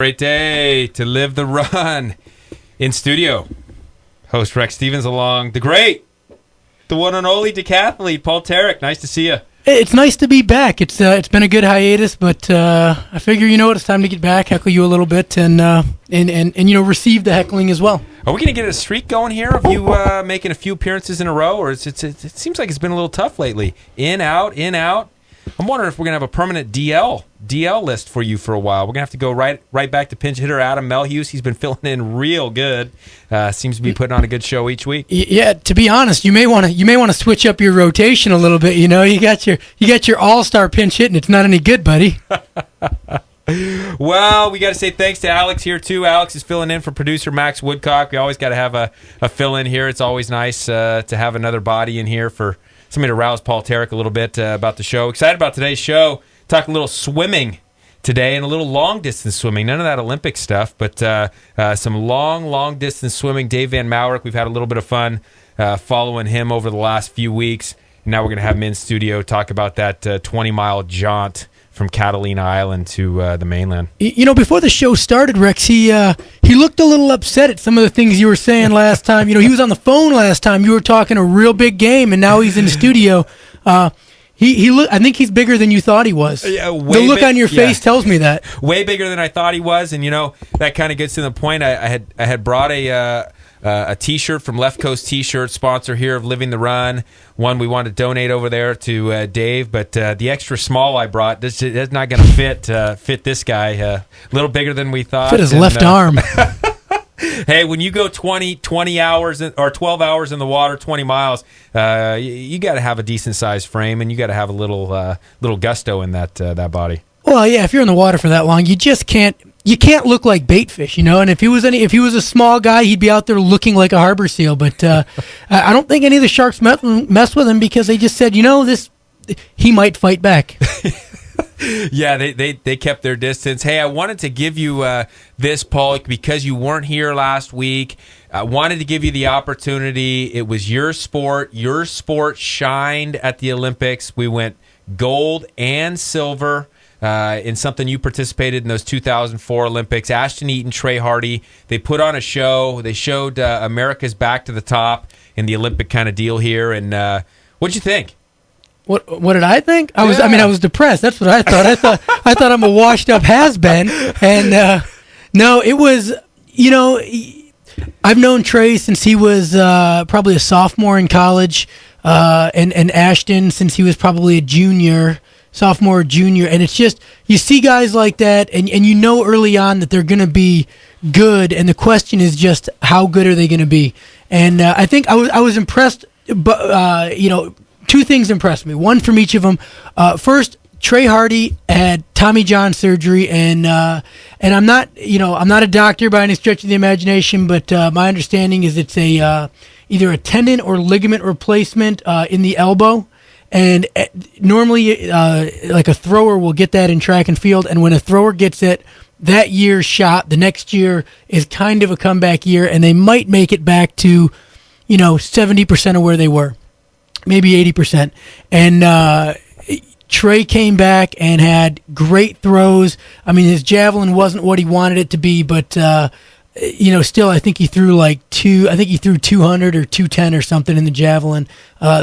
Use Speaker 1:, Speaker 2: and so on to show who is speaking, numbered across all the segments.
Speaker 1: Great day to live the run. In studio, host Rex Stevens along the one and only decathlete, Paul Tarek. Nice to see you.
Speaker 2: It's nice to be back. It's been a good hiatus, but I figure it's time to get back, heckle you a little bit, and receive the heckling as well.
Speaker 1: Are we going to get a streak going here of you making a few appearances in a row, or it seems like it's been a little tough lately? In, out, in, out. I'm wondering if we're going to have a permanent DL list for you for a while. We're going to have to go right back to pinch hitter Adam Melhuse. He's been filling in real good. Seems to be putting on a good show each week.
Speaker 2: Yeah, to be honest, you may want to switch up your rotation a little bit. You got your all-star pinch hitting. It's not any good, buddy.
Speaker 1: Well, we got to say thanks to Alex here too. Alex is filling in for producer Max Woodcock. We always got to have a fill in here. It's always nice to have another body in here for somebody to rouse Paul Tarek a little bit about the show. Excited about today's show. Talk a little swimming today and a little long-distance swimming. None of that Olympic stuff, but some long-distance swimming. Dave Van Maurik, we've had a little bit of fun following him over the last few weeks. And now we're going to have him in studio talk about that 20-mile jaunt from Catalina Island to the mainland.
Speaker 2: Before the show started, Rex, he looked a little upset at some of the things you were saying last time. He was on the phone last time. You were talking a real big game, and now he's in the studio. I think he's bigger than you thought he was.
Speaker 1: Yeah,
Speaker 2: the look on your face tells me that.
Speaker 1: Way bigger than I thought he was, and that kind of gets to the point. I had brought a T-shirt from Left Coast T-shirt, sponsor here of Living the Run. One we wanted to donate over there to Dave, but the extra small I brought, that's not going to fit this guy. A little bigger than we thought.
Speaker 2: Fit his left arm.
Speaker 1: Hey, when you go 20 hours or 12 hours in the water, 20 miles, you got to have a decent sized frame, and you got to have a little gusto in that body. Well,
Speaker 2: yeah, if you're in the water for that long, you just can't. You can't look like bait fish, And if he was a small guy, he'd be out there looking like a harbor seal. But I don't think any of the sharks mess with him because they just said, he might fight back.
Speaker 1: Yeah, they kept their distance. Hey, I wanted to give you this, Paul, because you weren't here last week. I wanted to give you the opportunity. It was your sport. Your sport shined at the Olympics. We went gold and silver. In something you participated in those 2004 Olympics. Ashton Eaton, Trey Hardy, they put on a show. They showed America's back to the top in the Olympic kind of deal here. And what'd you think?
Speaker 2: What did I think? I was depressed. That's what I thought. I thought I'm a washed up has-been. And no, it was, I've known Trey since he was probably a sophomore in college, and Ashton since he was probably a sophomore, junior, and it's just, you see guys like that, and early on that they're going to be good, and the question is just how good are they going to be? And I think I was impressed, but two things impressed me. One from each of them. First, Trey Hardy had Tommy John surgery, and I'm not a doctor by any stretch of the imagination, but my understanding is it's either a tendon or ligament replacement in the elbow. And normally, like a thrower will get that in track and field, and when a thrower gets it, that year's shot, the next year is kind of a comeback year, and they might make it back to, 70% of where they were, maybe 80%. And Trey came back and had great throws. I mean, his javelin wasn't what he wanted it to be, but still, I think he threw 200 or 210 or something in the javelin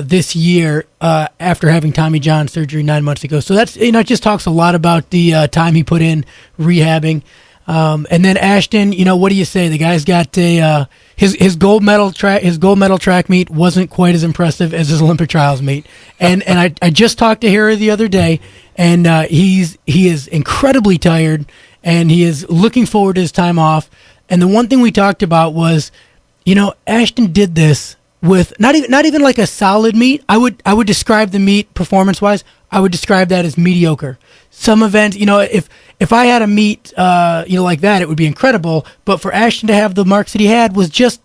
Speaker 2: this year after having Tommy John surgery 9 months ago. So that's, it just talks a lot about the time he put in rehabbing. And then Ashton, what do you say? The guy's got his gold medal track meet wasn't quite as impressive as his Olympic trials meet. And I just talked to Harry the other day, and he is incredibly tired, and he is looking forward to his time off. And the one thing we talked about was, Ashton did this with not even like a solid meet. I would describe the meet performance-wise, I would describe that as mediocre. Some events, if I had a meet, like that, it would be incredible. But for Ashton to have the marks that he had was just,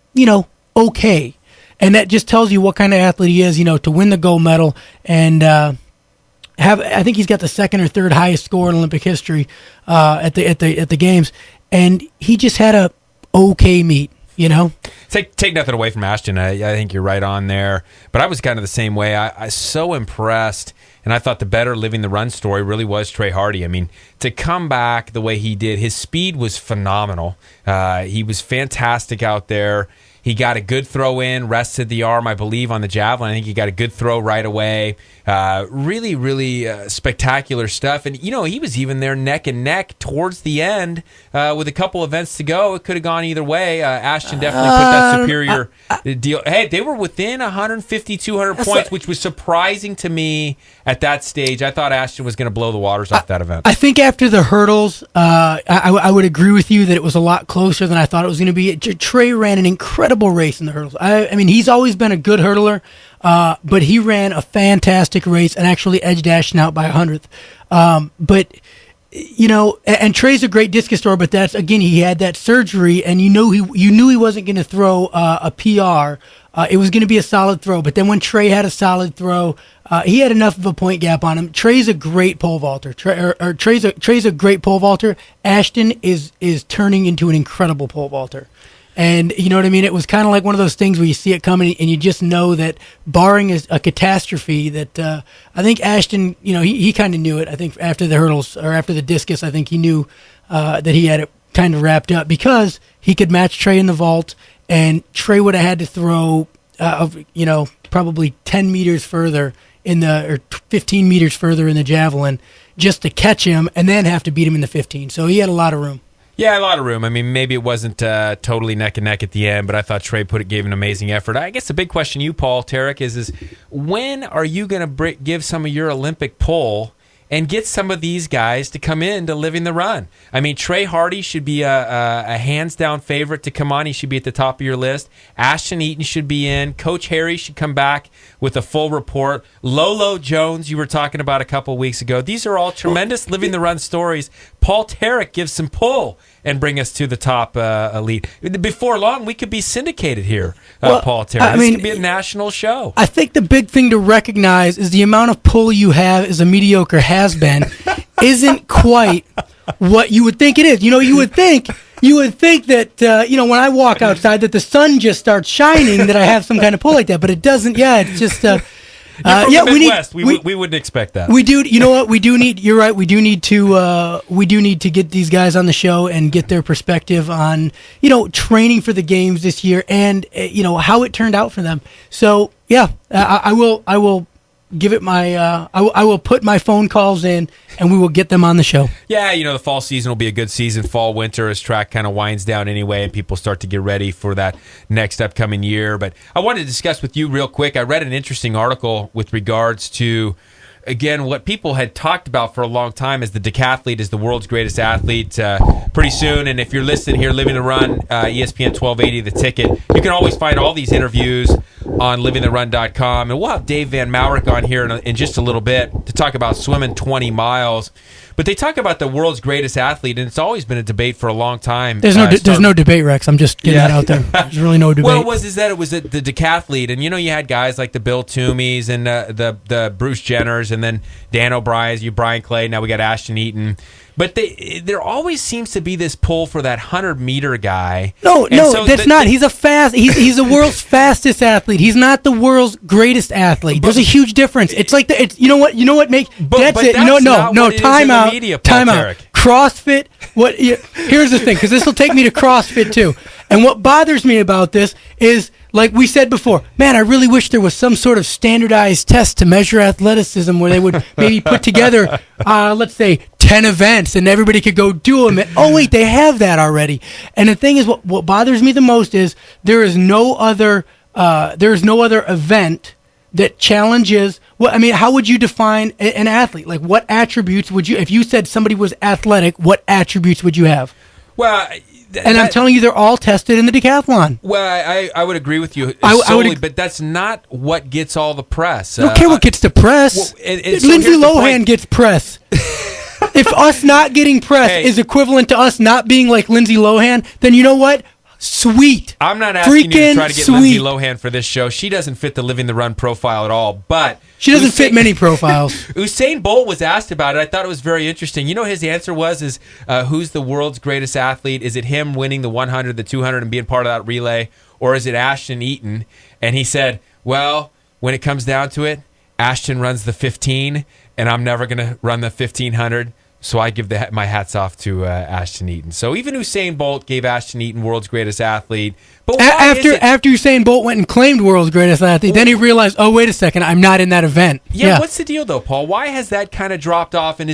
Speaker 2: okay. And that just tells you what kind of athlete he is, to win the gold medal and I think he's got the second or third highest score in Olympic history at the games. And he just had a okay meet. You know,
Speaker 1: take nothing away from Ashton. I think you're right on there. But I was kind of the same way. I was so impressed, and I thought the better living the run story really was Trey Hardy. I mean, to come back the way he did, his speed was phenomenal. He was fantastic out there. He got a good throw in, rested the arm, I believe, on the javelin. I think he got a good throw right away. Really, really spectacular stuff. And, he was even there neck and neck towards the end with a couple events to go. It could have gone either way. Ashton definitely put that superior deal. Hey, they were within 150, 200 points, which was surprising to me at that stage. I thought Ashton was going to blow the waters off that event.
Speaker 2: I think after the hurdles, I would agree with you that it was a lot closer than I thought it was going to be. Trey ran an incredible race in the hurdles. I mean, he's always been a good hurdler, but he ran a fantastic race and actually edged Ashton out by 100th. And Trey's a great discus thrower, but that's, again, he had that surgery, and you knew he wasn't going to throw a PR. It was going to be a solid throw, but then when Trey had a solid throw, he had enough of a point gap on him. Trey's a great pole vaulter. Trey's a great pole vaulter. Ashton is turning into an incredible pole vaulter. And you know what I mean? It was kind of like one of those things where you see it coming and you just know that barring a catastrophe that I think Ashton, he kind of knew it. I think after the hurdles or after the discus, I think he knew that he had it kind of wrapped up because he could match Trey in the vault, and Trey would have had to throw, probably 10 meters further or 15 meters further in the javelin just to catch him and then have to beat him in the 15. So he had a lot of room.
Speaker 1: Yeah, a lot of room. I mean, maybe it wasn't totally neck and neck at the end, but I thought Trey gave an amazing effort. I guess the big question you, Paul Tarek, is when are you going to give some of your Olympic pole and get some of these guys to come in to living the run? I mean, Trey Hardy should be a hands-down favorite to come on. He should be at the top of your list. Ashton Eaton should be in. Coach Harry should come back with a full report. Lolo Jones, you were talking about a couple weeks ago. These are all tremendous living the run stories. Paul Tarek gives some pull and bring us to the top elite. Before long, we could be syndicated here, Paul Tarek. This could be a national show.
Speaker 2: I think the big thing to recognize is the amount of pull you have as a mediocre has-been isn't quite what you would think it is. You would think that, when I walk outside that the sun just starts shining, that I have some kind of pull like that, but it doesn't. Yeah, it's just...
Speaker 1: the Midwest. We wouldn't expect that.
Speaker 2: We do. You know what? We do need. You're right. We do need to get these guys on the show and get their perspective on training for the games this year and how it turned out for them. So yeah, I will give it my. I will put my phone calls in and we will get them on the show.
Speaker 1: Yeah, the fall season will be a good season. Fall, winter, as track kind of winds down anyway, and people start to get ready for that next upcoming year. But I wanted to discuss with you real quick. I read an interesting article with regards to, again, what people had talked about for a long time as the decathlete is the world's greatest athlete. Pretty soon, and if you're listening here, Living the Run, ESPN 1280, The Ticket, you can always find all these interviews on livingtherun.com. And we'll have Dave Van Maurik on here in just a little bit to talk about swimming 20 miles. But they talk about the world's greatest athlete, and it's always been a debate for a long time.
Speaker 2: There's no debate, Rex. I'm just getting that out there. There's really no debate.
Speaker 1: Well, it was the decathlete, and you had guys like the Bill Toomeys and the Bruce Jenners, and then Dan O'Brien's, Brian Clay. Now we got Ashton Eaton. But there always seems to be this pull for that 100-meter guy.
Speaker 2: No, that's not. He's he's the world's fastest athlete. He's not the world's greatest athlete. There's a huge difference. It's like you know what makes that's it. Time out. CrossFit. Here's the thing, because this will take me to CrossFit too. And what bothers me about this is, like we said before, man, I really wish there was some sort of standardized test to measure athleticism where they would maybe put together, let's say, 10 events and everybody could go do them. Oh, wait, they have that already. And the thing is, what bothers me the most is there is no other event that challenges. Well, I mean, how would you define an athlete? Like, what attributes would you, if you said somebody was athletic, what attributes would you have?
Speaker 1: Well,
Speaker 2: I'm telling you, they're all tested in the decathlon.
Speaker 1: Well, I would agree with you but that's not what gets all the press.
Speaker 2: I don't care what gets the press. Lindsay Lohan gets press. If us not getting press is equivalent to us not being like Lindsay Lohan, then you know what? sweet.
Speaker 1: I'm not asking you to
Speaker 2: Freaking
Speaker 1: try to get
Speaker 2: sweet.
Speaker 1: Lindsay Lohan for this show. She doesn't fit the Living the Run profile at all. But
Speaker 2: She doesn't fit many profiles.
Speaker 1: Usain Bolt was asked about it. I thought it was very interesting. You know, his answer was, who's the world's greatest athlete? Is it him winning the 100, the 200, and being part of that relay? Or is it Ashton Eaton? And he said, well, when it comes down to it, Ashton runs the 15, and I'm never going to run the 1500. So I give my hats off to Ashton Eaton. So even Usain Bolt gave Ashton Eaton world's greatest athlete. But why is it?
Speaker 2: After Usain Bolt went and claimed world's greatest athlete, then he realized, oh, wait a second, I'm not in that event.
Speaker 1: Yeah, what's the deal though, Paul? Why has that kind of dropped off? And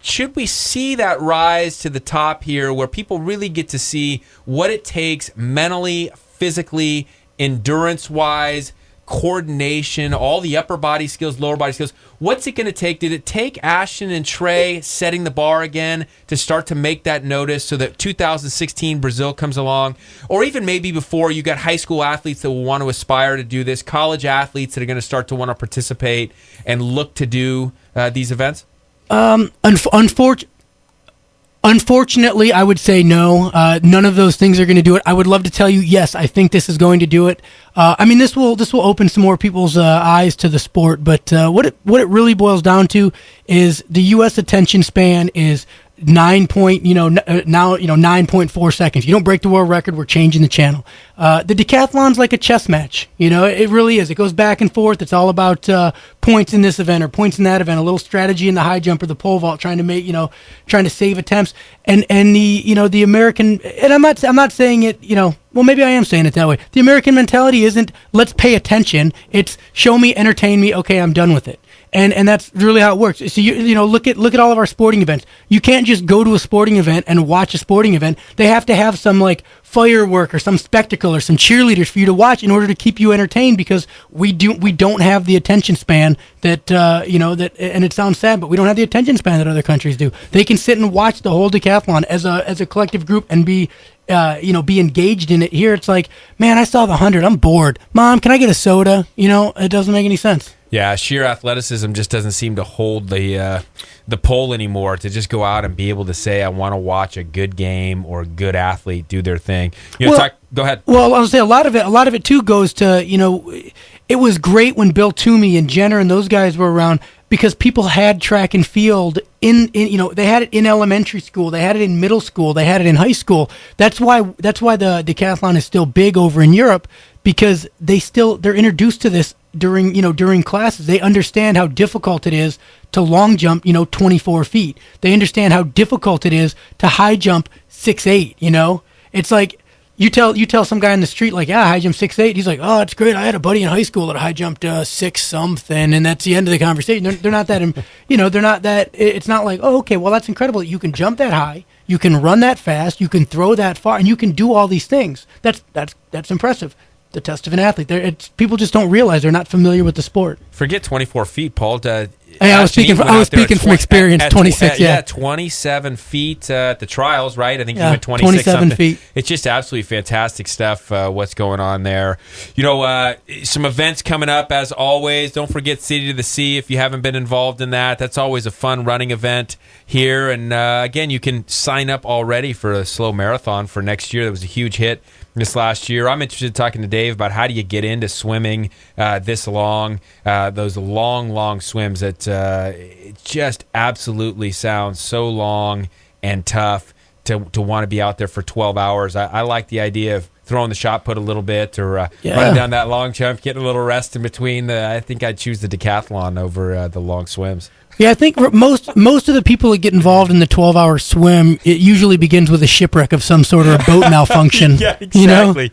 Speaker 1: should we see that rise to the top here, where people really get to see what it takes mentally, physically, endurance-wise, coordination, all the upper body skills, lower body skills? What's it going to take? Did it take Ashton and Trey setting the bar again to start to make that notice so that 2016 Brazil comes along? Or even maybe before, you got high school athletes that will want to aspire to do this, college athletes that are going to start to want to participate and look to do these events? Unfortunately, I would say no. None of those things are going to do it. I would love to tell you, yes, I think this is going to do it. I mean, this will open some more people's eyes to the sport. But what it really boils down to is the U.S. attention span is 9.4 seconds. You don't break the world record, we're changing the channel. The decathlon's like a chess match. It really is. It goes back and forth. It's all about points in this event or points in that event. A little strategy in the high jump or the pole vault, trying to save attempts. And the American, and I'm not saying it. Well, maybe I am saying it that way. The American mentality isn't let's pay attention. It's show me, entertain me. Okay, I'm done with it. And that's really how it works. So look at all of our sporting events. You can't just go to a sporting event and watch a sporting event. They have to have some like firework or some spectacle or some cheerleaders for you to watch in order to keep you entertained, because we don't have the attention span that and it sounds sad, but we don't have the attention span that other countries do. They can sit and watch the whole decathlon as a collective group and be engaged in it. Here it's like, man, I saw the 100, I'm bored. Mom, can I get a soda? It doesn't make any sense. Yeah, sheer athleticism just doesn't seem to hold the pole anymore, to just go out and be able to say, I want to watch a good game or a good athlete do their thing. Go ahead.
Speaker 2: Well, I was say a lot of it too goes to, it was great when Bill Toomey and Jenner and those guys were around, because people had track and field they had it in elementary school, they had it in middle school, they had it in high school. That's why the decathlon is still big over in Europe, because they're introduced to this during classes. They understand how difficult it is to long jump 24 feet. They understand how difficult it is to high jump 6'8". It's like you tell some guy in the street, like, yeah, high jump 6'8". He's like, oh, it's great. I had a buddy in high school that high jumped 6 something, and that's the end of the conversation. They're not that they're not that. It's not like, oh, okay, well, that's incredible. You can jump that high, you can run that fast, you can throw that far, and you can do all these things. That's impressive. The test of an athlete. People just don't realize, they're not familiar with the sport.
Speaker 1: Forget 24 feet, Paul.
Speaker 2: I was speaking from experience. 26, yeah.
Speaker 1: 27 feet at the trials, right? I think you went 26
Speaker 2: 27
Speaker 1: something.
Speaker 2: feet.
Speaker 1: It's just absolutely fantastic stuff. What's going on there? Some events coming up as always. Don't forget City to the Sea if you haven't been involved in that. That's always a fun running event here. And again, you can sign up already for a slow marathon for next year. That was a huge hit this last year. I'm interested in talking to Dave about how do you get into swimming this long, those long swims that it just absolutely sounds so long and tough to want to be out there for 12 hours. I like the idea of throwing the shot put a little bit or running down that long jump, getting a little rest in between. I think I'd choose the decathlon over the long swims.
Speaker 2: Yeah, I think most of the people that get involved in the 12-hour swim, it usually begins with a shipwreck of some sort of boat malfunction.
Speaker 1: Yeah, exactly.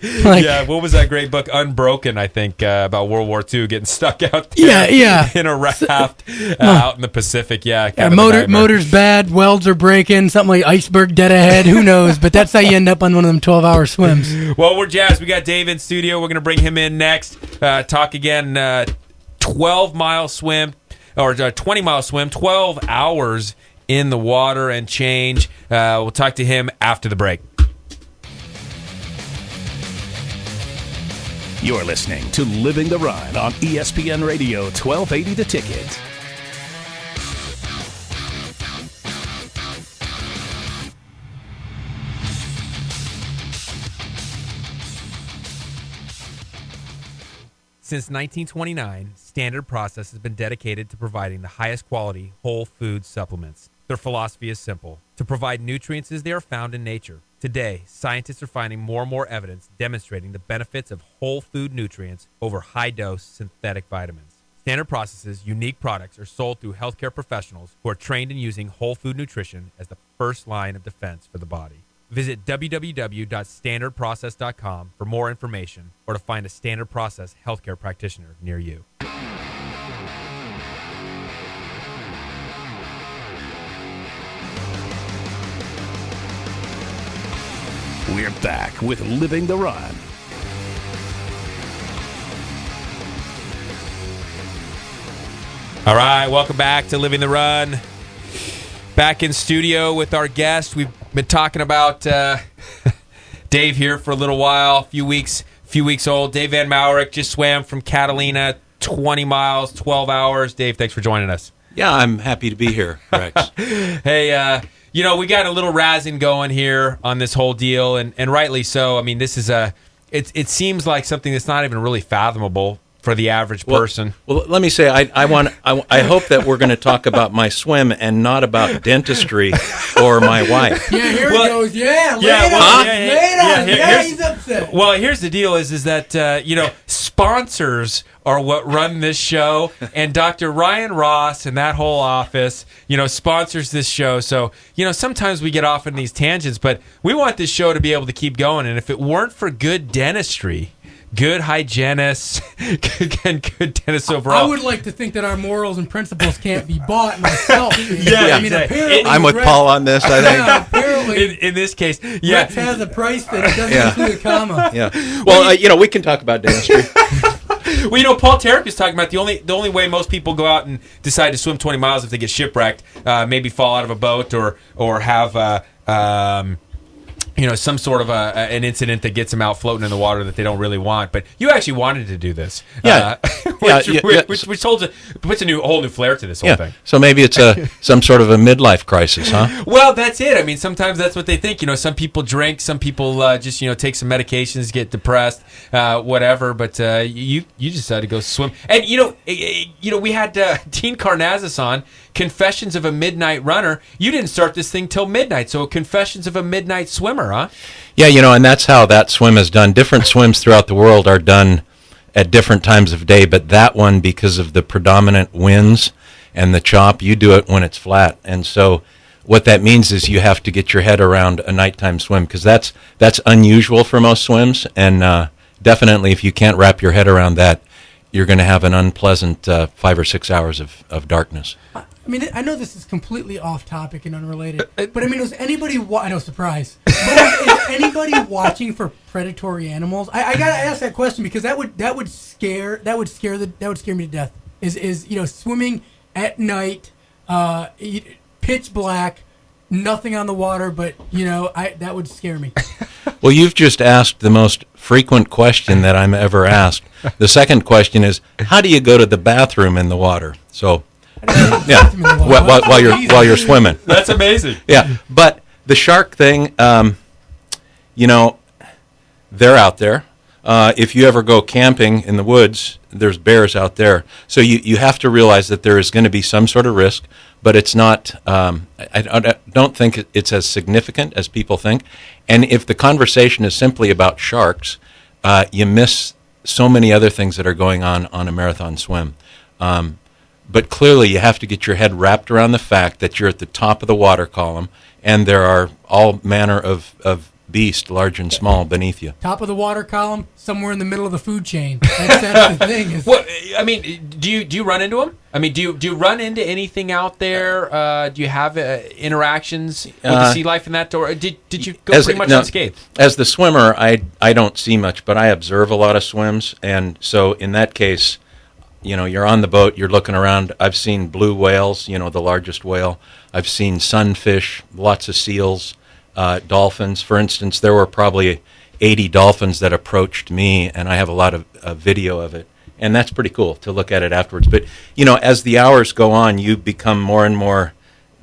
Speaker 1: What was that great book, Unbroken, I think, about World War II, getting stuck out there in a raft out in the Pacific.
Speaker 2: Motor's bad, welds are breaking, something like iceberg dead ahead, who knows? But that's how you end up on one of them 12-hour swims.
Speaker 1: Well, we're jazzed. We got Dave in studio. We're going to bring him in next. Talk again, 12-mile swim. Or 20-mile swim, 12 hours in the water and change. We'll talk to him after the break.
Speaker 3: You're listening to Living the Run on ESPN Radio 1280 The Ticket.
Speaker 1: Since 1929, Standard Process has been dedicated to providing the highest quality whole food supplements. Their philosophy is simple: to provide nutrients as they are found in nature. Today, scientists are finding more and more evidence demonstrating the benefits of whole food nutrients over high-dose synthetic vitamins. Standard Process's unique products are sold through healthcare professionals who are trained in using whole food nutrition as the first line of defense for the body. Visit www.standardprocess.com for more information or to find a Standard Process healthcare practitioner near you.
Speaker 3: We're back with Living the Run.
Speaker 1: All right, welcome back to Living the Run. Back in studio with our guest. We've been talking about Dave here for a little while, a few weeks old. Dave Van Maurik just swam from Catalina, 20 miles, 12 hours. Dave, thanks for joining us.
Speaker 4: Yeah, I'm happy to be here, Rex.
Speaker 1: Hey, we got a little razzing going here on this whole deal, and rightly so. I mean, this is it seems like something that's not even really fathomable for the average person.
Speaker 4: Well, let me say, I hope that we're going to talk about my swim and not about dentistry or my wife.
Speaker 2: Yeah, here he goes. Yeah, he's upset.
Speaker 1: Well, here's the deal: is that sponsors are what run this show, and Dr. Ryan Ross and that whole office, sponsors this show. So, sometimes we get off in these tangents, but we want this show to be able to keep going. And if it weren't for good dentistry, good hygienists, and good dentists overall.
Speaker 2: I would like to think that our morals and principles can't be bought myself.
Speaker 1: Yeah,
Speaker 2: I mean, apparently
Speaker 4: I'm with Paul on this, I think.
Speaker 2: Yeah, apparently.
Speaker 1: In this case, yeah.
Speaker 2: Rex has a price that doesn't include a comma.
Speaker 4: Yeah. Well, we can talk about dentistry.
Speaker 1: Well, Paul Tarek is talking about the only way most people go out and decide to swim 20 miles if they get shipwrecked, maybe fall out of a boat or have some sort of an incident that gets them out floating in the water that they don't really want. But you actually wanted to do this, which puts a whole new flair to this whole thing.
Speaker 4: So maybe it's some sort of a midlife crisis, huh?
Speaker 1: Well, that's it. I mean, sometimes that's what they think. Some people drink, some people just take some medications, get depressed, whatever. But you decided to go swim, and we had Dean Karnazes on. Confessions of a Midnight Runner. You didn't start this thing till midnight, so Confessions of a Midnight Swimmer, huh?
Speaker 4: Yeah, and that's how that swim is done. Different swims throughout the world are done at different times of day, but that one, because of the predominant winds and the chop, you do it when it's flat. And so what that means is you have to get your head around a nighttime swim, because that's unusual for most swims, and definitely if you can't wrap your head around that, you're going to have an unpleasant 5 or 6 hours of darkness.
Speaker 2: I mean, I know this is completely off topic and unrelated, but I mean, was anybody? I know, surprise. But is anybody watching for predatory animals? I gotta ask that question because that would scare me to death. Is swimming at night, pitch black, nothing on the water, but that would scare me.
Speaker 4: Well, you've just asked the most frequent question that I'm ever asked. The second question is, how do you go to the bathroom in the water? So. Yeah, while you're swimming.
Speaker 1: That's amazing.
Speaker 4: Yeah, but the shark thing, they're out there. If you ever go camping in the woods, there's bears out there. So you have to realize that there is going to be some sort of risk, but it's not. I don't think it's as significant as people think. And if the conversation is simply about sharks, you miss so many other things that are going on a marathon swim. But clearly you have to get your head wrapped around the fact that you're at the top of the water column, and there are all manner of beasts, large and small, beneath you.
Speaker 2: Top of the water column, somewhere in the middle of the food chain. That's the thing.
Speaker 1: Well, I mean, do you run into them? I mean, do you run into anything out there? Do you have interactions with the sea life in that? Or did you go pretty much unscathed?
Speaker 4: As the swimmer, I don't see much, but I observe a lot of swims, and so in that case, you're on the boat, you're looking around. I've seen blue whales, the largest whale. I've seen sunfish, lots of seals, dolphins. For instance, there were probably 80 dolphins that approached me, and I have a lot of video of it. And that's pretty cool to look at it afterwards. But, as the hours go on, you become more and more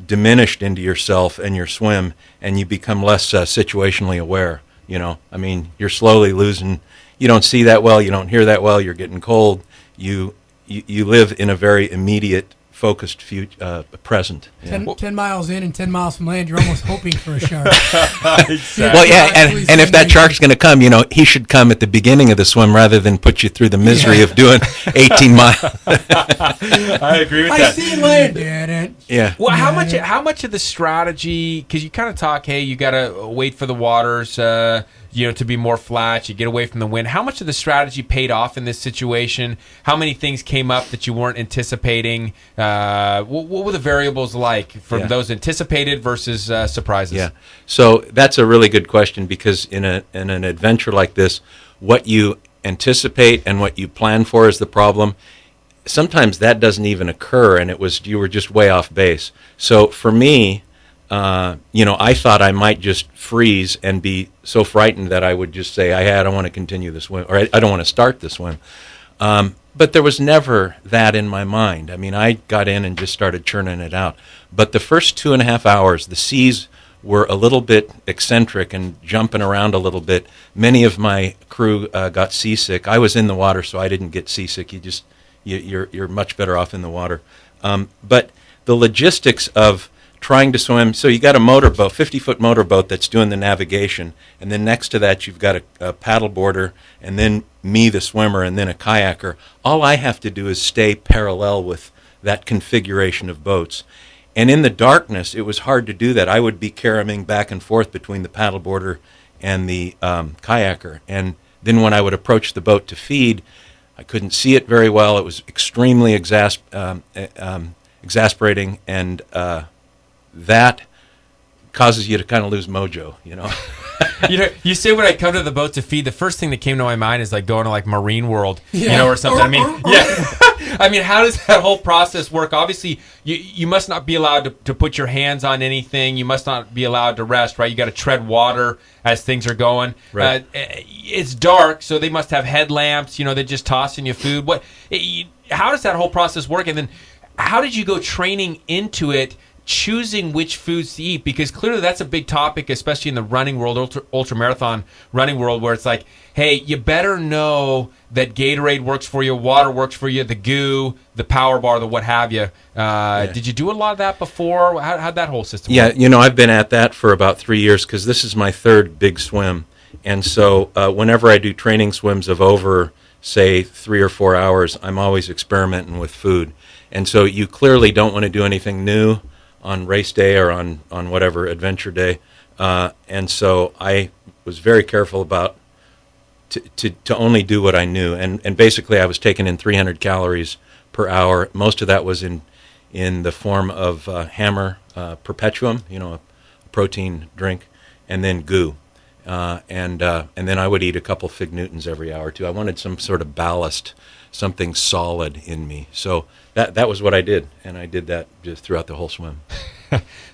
Speaker 4: diminished into yourself and your swim, and you become less situationally aware. You're slowly losing. You don't see that well, you don't hear that well, you're getting cold. you live in a very immediate, focused present. Yeah.
Speaker 2: 10 miles in and 10 miles from land, you're almost hoping for a shark.
Speaker 4: Well, yeah, and if that shark's going to come, he should come at the beginning of the swim rather than put you through the misery of doing 18 miles.
Speaker 1: I agree with that.
Speaker 2: I see land.
Speaker 4: Yeah.
Speaker 1: Well, how much of the strategy? Because you kind of talk, hey, you got to wait for the waters, to be more flat. You get away from the wind. How much of the strategy paid off in this situation? How many things came up that you weren't anticipating? What were the variables like from those anticipated versus surprises?
Speaker 4: Yeah. So that's a really good question, because in an adventure like this, what you anticipate and what you plan for is the problem. Sometimes that doesn't even occur, and you were just way off base. So for me, I thought I might just freeze and be so frightened that I would just say, I don't want to continue the swim, or I don't want to start the swim. But there was never that in my mind. I mean, I got in and just started churning it out. But the first 2.5 hours, the seas were a little bit eccentric and jumping around a little bit. Many of my crew got seasick. I was in the water, so I didn't get seasick. You're much better off in the water. But the logistics of trying to swim, so you got a motorboat, 50-foot motorboat that's doing the navigation, and then next to that you've got a paddle boarder, and then me, the swimmer, and then a kayaker. All I have to do is stay parallel with that configuration of boats. And in the darkness, it was hard to do that. I would be caroming back and forth between the paddle boarder and the kayaker. And then when I would approach the boat to feed, I couldn't see it very well. It was extremely exasperating, and that causes you to kind of lose mojo,
Speaker 1: You say when I come to the boat to feed, the first thing that came to my mind is like going to like Marine World, or something. I mean, how does that whole process work? Obviously, you must not be allowed to put your hands on anything. You must not be allowed to rest, right? You got to tread water as things are going.
Speaker 4: Right.
Speaker 1: It's dark, so they must have headlamps. They're just tossing you food. How does that whole process work? And then how did you go training into it, choosing which foods to eat? Because clearly that's a big topic, especially in the running world, ultra marathon running world, where it's like, hey, you better know that Gatorade works for you, water works for you, the goo, the power bar, the what have you. Did you do a lot of that before? How'd that whole system work?
Speaker 4: Yeah, I've been at that for about 3 years, because this is my third big swim. And so whenever I do training swims of over, say, 3 or 4 hours, I'm always experimenting with food. And so you clearly don't want to do anything new on race day or on whatever adventure day. And so I was very careful about to only do what I knew. And basically I was taking in 300 calories per hour. Most of that was in the form of Hammer Perpetuum, a protein drink, and then goo. And then I would eat a couple Fig Newtons every hour too. I wanted some sort of ballast, something solid in me. So that was what I did, and I did that just throughout the whole swim.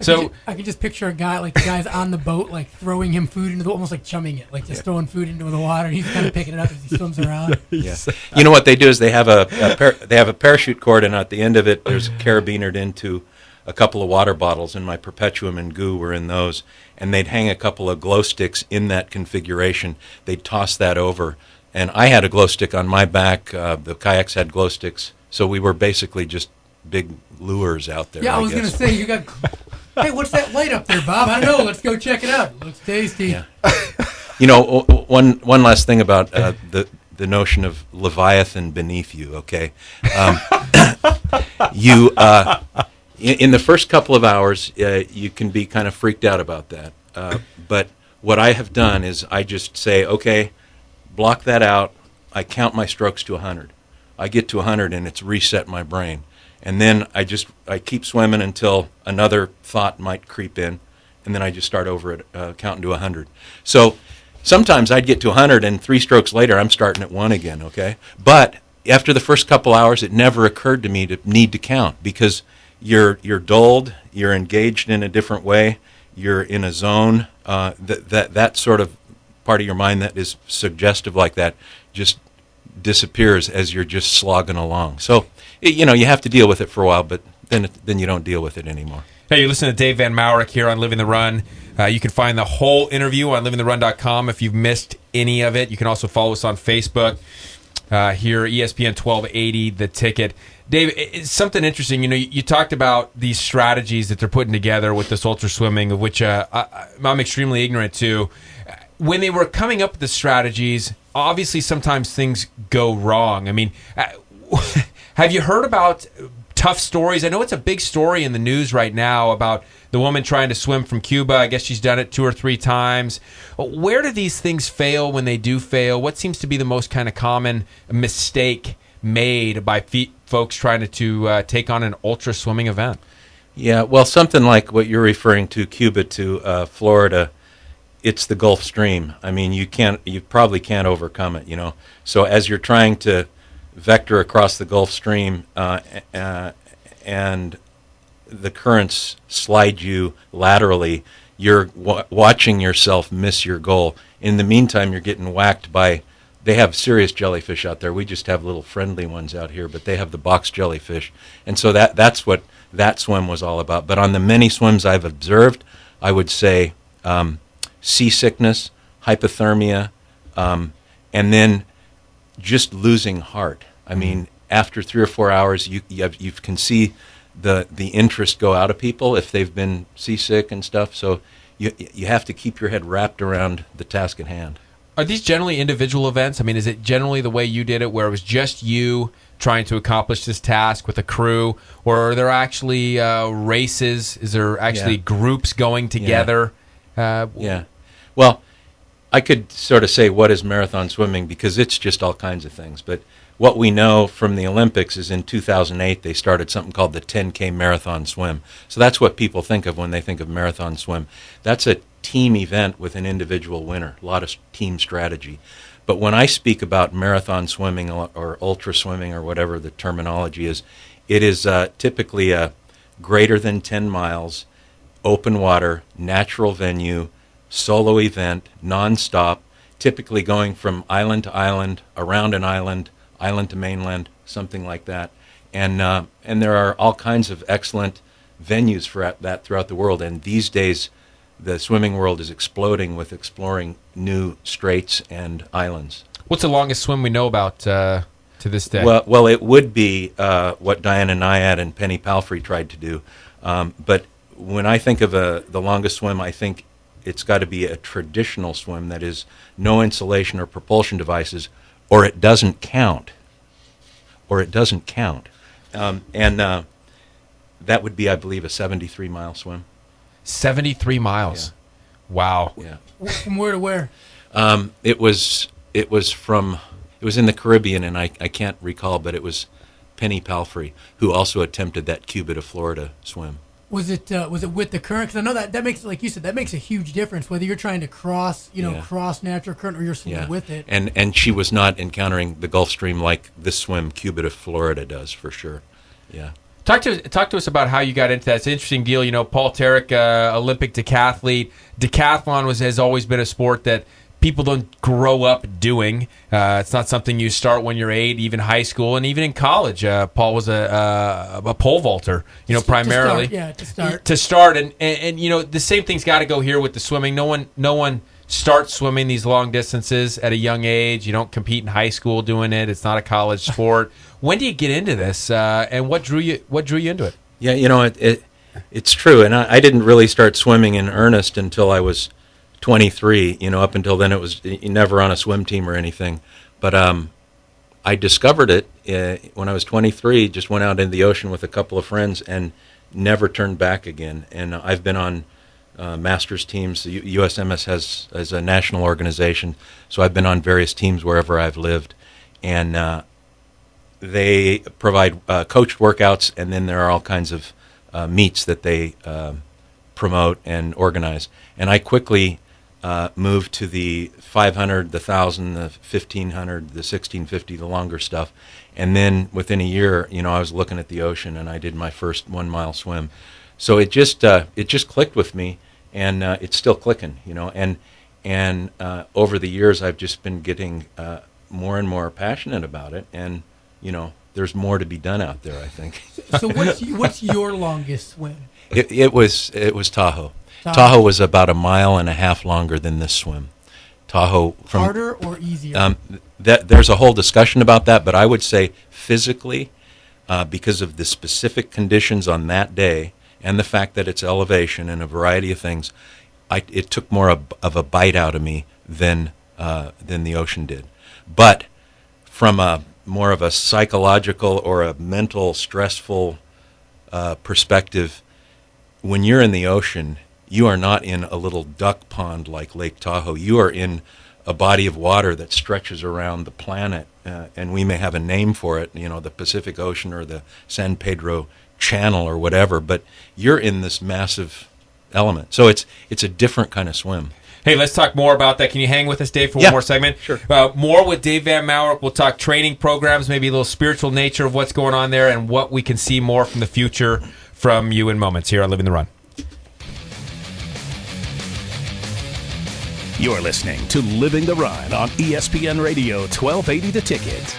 Speaker 2: So I could just picture a guy, like the guy's on the boat, like throwing him food into almost like chumming it, like just throwing food into the water. And he's kind of picking it up as he swims around.
Speaker 4: Yeah. You know what they do is they have a parachute cord, and at the end of it, there's carabinered into a couple of water bottles, and my Perpetuum and goo were in those. And they'd hang a couple of glow sticks in that configuration. They'd toss that over. And I had a glow stick on my back. The kayaks had glow sticks. So we were basically just big lures out there.
Speaker 2: Yeah, I was going to say, you got... Hey, what's that light up there, Bob? I don't know. Let's go check it out. It looks tasty.
Speaker 4: Yeah. One last thing about the notion of Leviathan beneath you, okay? In the first couple of hours, you can be kind of freaked out about that. But what I have done is I just say, okay, block that out. I count my strokes to 100. I get to 100 and it's reset my brain. And then I keep swimming until another thought might creep in, and then I just start over at counting to 100. So sometimes I'd get to 100 and 3 strokes later I'm starting at 1 again, okay? But after the first couple hours, it never occurred to me to need to count, because you're dulled, you're engaged in a different way, you're in a zone, that sort of part of your mind that is suggestive like that just disappears as you're just slogging along. So, you have to deal with it for a while, but then you don't deal with it anymore.
Speaker 1: Hey, you're listening to Dave Van Maurik here on Living the Run. You can find the whole interview on livingtherun.com if you've missed any of it. You can also follow us on Facebook. here, ESPN 1280, The Ticket. Dave, it's something interesting. You talked about these strategies that they're putting together with this ultra swimming, of which I'm extremely ignorant to. When they were coming up with the strategies, obviously sometimes things go wrong. I mean, have you heard about tough stories? I know it's a big story in the news right now about the woman trying to swim from Cuba. I guess she's done it 2 or 3 times. Where do these things fail when they do fail? What seems to be the most kind of common mistake made by folks trying to take on an ultra swimming event?
Speaker 4: Yeah, well, something like what you're referring to, Cuba to Florida, it's the Gulf Stream. I mean, you probably can't overcome it, So as you're trying to vector across the Gulf Stream and the currents slide you laterally, you're watching yourself miss your goal. In the meantime, you're getting whacked by, they have serious jellyfish out there. We just have little friendly ones out here, but they have the box jellyfish. And so that's what that swim was all about. But on the many swims I've observed, I would say seasickness, hypothermia, and then just losing heart. I mean, after 3 or 4 hours, you can see the interest go out of people if they've been seasick and stuff. So you have to keep your head wrapped around the task at hand.
Speaker 1: Are these generally individual events? I mean, is it generally the way you did it, where it was just you trying to accomplish this task with a crew, or are there actually races? Is there actually groups going together?
Speaker 4: Yeah. Well, I could sort of say what is marathon swimming because it's just all kinds of things. But what we know from the Olympics is in 2008 they started something called the 10K marathon swim. So that's what people think of when they think of marathon swim. That's a team event with an individual winner, a lot of team strategy. But when I speak about marathon swimming or ultra swimming or whatever the terminology is, it is typically a greater than 10 miles, open water, natural venue, solo event, nonstop, typically going from island to island, around an island, island to mainland, something like that. And there are all kinds of excellent venues for that throughout the world. And these days, the swimming world is exploding with exploring new straits and islands.
Speaker 1: What's the longest swim we know about to this day?
Speaker 4: Well, it would be what Diana Nyad and Penny Palfrey tried to do. But when I think of the longest swim, I think it's got to be a traditional swim that is no insulation or propulsion devices, or it doesn't count. And that would be, I believe, a 73-mile swim.
Speaker 1: 73 miles. Yeah. Wow.
Speaker 4: Yeah.
Speaker 2: From where to where?
Speaker 4: It was in the Caribbean, and I can't recall, but it was Penny Palfrey who also attempted that Cuba to Florida swim.
Speaker 2: Was it with the current? Because I know that makes, like you said, that makes a huge difference whether you're trying to cross natural current or you're swimming with it.
Speaker 4: And she was not encountering the Gulf Stream like this swim Cuba to Florida does, for sure. Yeah.
Speaker 1: Talk to us about how you got into that. It's an interesting deal. Paul Tarek, Olympic decathlete. Decathlon has always been a sport that people don't grow up doing. It's not something you start when you're 8, even high school, and even in college. Paul was a pole vaulter, primarily. To start, and the same thing's got to go here with the swimming. No one starts swimming these long distances at a young age. You don't compete in high school doing it. It's not a college sport. When do you get into this, and what drew you into it?
Speaker 4: Yeah, it's true, and I didn't really start swimming in earnest until I was 23. Up until then it was never on a swim team or anything. But I discovered it when I was 23, just went out into the ocean with a couple of friends and never turned back again. And I've been on masters teams. The USMS has a national organization, so I've been on various teams wherever I've lived. And they provide coached workouts, and then there are all kinds of meets that they promote and organize. And I quickly moved to the 500, the 1,000, the 1,500, the 1,650, the longer stuff. And then within a year, I was looking at the ocean, and I did my first 1 mile swim. So it just clicked with me, and it's still clicking, And over the years, I've just been getting more and more passionate about it, and there's more to be done out there, I think.
Speaker 2: So what's your longest swim?
Speaker 4: It was Tahoe. Tahoe was about 1.5 miles longer than this swim. Tahoe.
Speaker 2: Harder or easier?
Speaker 4: There's a whole discussion about that, but I would say physically, because of the specific conditions on that day and the fact that it's elevation and a variety of things, it took more of a bite out of me than the ocean did. But from a more of a psychological or a mental stressful perspective, when you're in the ocean, you are not in a little duck pond like Lake Tahoe. You are in a body of water that stretches around the planet, and we may have a name for it, the Pacific Ocean or the San Pedro Channel or whatever, but you're in this massive element. So it's a different kind of swim.
Speaker 1: Hey, let's talk more about that. Can you hang with us, Dave, for
Speaker 4: Yeah,
Speaker 1: one more segment?
Speaker 4: sure.
Speaker 1: More with Dave Van Maurik. We'll talk training programs, maybe a little spiritual nature of what's going on there, and what we can see more from the future from you in moments here on Living the Run.
Speaker 3: You're listening to Living the Run on ESPN Radio 1280 The Ticket.